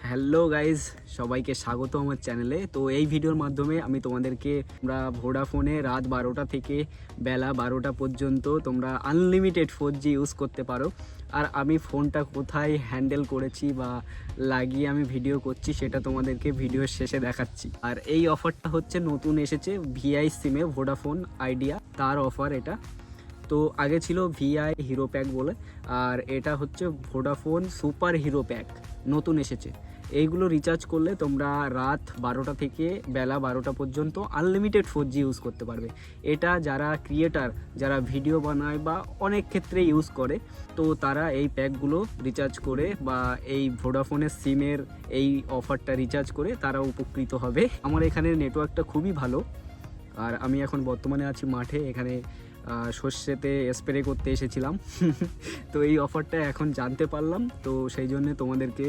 Hello guys, সবাইকে স্বাগত আমার চ্যানেলে। তো এই ভিডিওর মাধ্যমে আমি তোমাদেরকে তোমরা ভোডাফোনে রাত 12টা থেকে বেলা 12টা পর্যন্ত তোমরা আনলিমিটেড 4G ইউজ করতে পারো। আর আমি ফোনটা কোথায় হ্যান্ডেল করেছি বা লাগিয়ে আমি ভিডিও করছি সেটা তোমাদেরকে ভিডিওর শেষে দেখাচ্ছি। আর এই অফারটা হচ্ছে নতুন এসেছে ভিআই সিমে, ভোডাফোন আইডিয়া তার অফার এটা। তো আগে ছিল ভিআই হিরো প্যাক বলে, আর এটা হচ্ছে ভোডাফোন সুপার হিরো প্যাক নতুন এসেছে। এইগুলো রিচার্জ করলে তোমরা রাত 12টা থেকে বেলা 12টা পর্যন্ত আনলিমিটেড 4G ইউজ করতে পারবে। এটা যারা ক্রিয়েটার, যারা ভিডিও বানায় বা অনেক ক্ষেত্রে ইউজ করে, তো তারা এই প্যাকগুলো রিচার্জ করে বা এই ভোডাফোনের সিমের এই অফারটা রিচার্জ করে তারা উপকৃত হবে। আমার এখানে নেটওয়ার্কটা খুবই ভালো। আর আমি এখন বর্তমানে আছি মাঠে, এখানে সর্ষেতে স্প্রে করতে এসেছিলাম। তো এই অফারটা এখন জানতে পারলাম, তো সেই জন্য তোমাদেরকে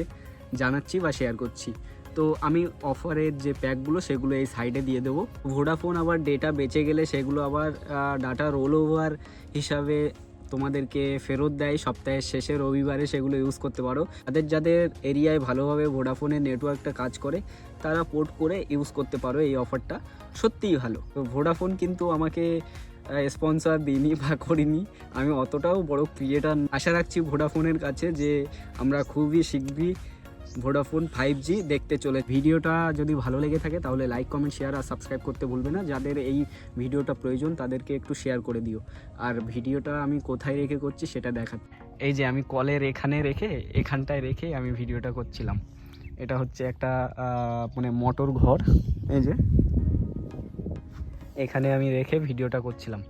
জানাচ্ছি বা শেয়ার করছি। তো আমি অফারের যে প্যাকগুলো সেগুলো এই সাইডে দিয়ে দেবো। ভোডাফোন আবার ডেটা বেঁচে গেলে সেগুলো আবার ডাটা রোল ওভার হিসাবে তোমাদেরকে ফেরত দেয় সপ্তাহের শেষে রবিবারে, সেগুলো ইউজ করতে পারো। যাদের এরিয়ায় ভালোভাবে ভোডাফোনের নেটওয়ার্কটা কাজ করে তারা পোর্ট করে ইউজ করতে পারো। এই অফারটা সত্যিই ভালো। তো ভোডাফোন কিন্তু আমাকে স্পন্সর দিইনি বা করিনি, আমি অতটাও বড় ক্রিয়েটার। আশা রাখছি ভোডাফোনের কাছে যে আমরা খুবই শীঘ্রই ভোডাফোন 5G দেখতে চলে। ভিডিওটা যদি ভালো লেগে থাকে তাহলে লাইক, কমেন্ট, শেয়ার আর সাবস্ক্রাইব করতে ভুলবে না। যাদের এই ভিডিওটা প্রয়োজন তাদেরকে একটু শেয়ার করে দিও। আর ভিডিওটা আমি কোথায় রেখে করছি সেটা দেখা, এই যে আমি কলের এখানটায় রেখে আমি ভিডিওটা করছিলাম। এটা হচ্ছে একটা মানে মোটর ঘর, এই যে এখানে আমি রেখে ভিডিওটা করছিলাম।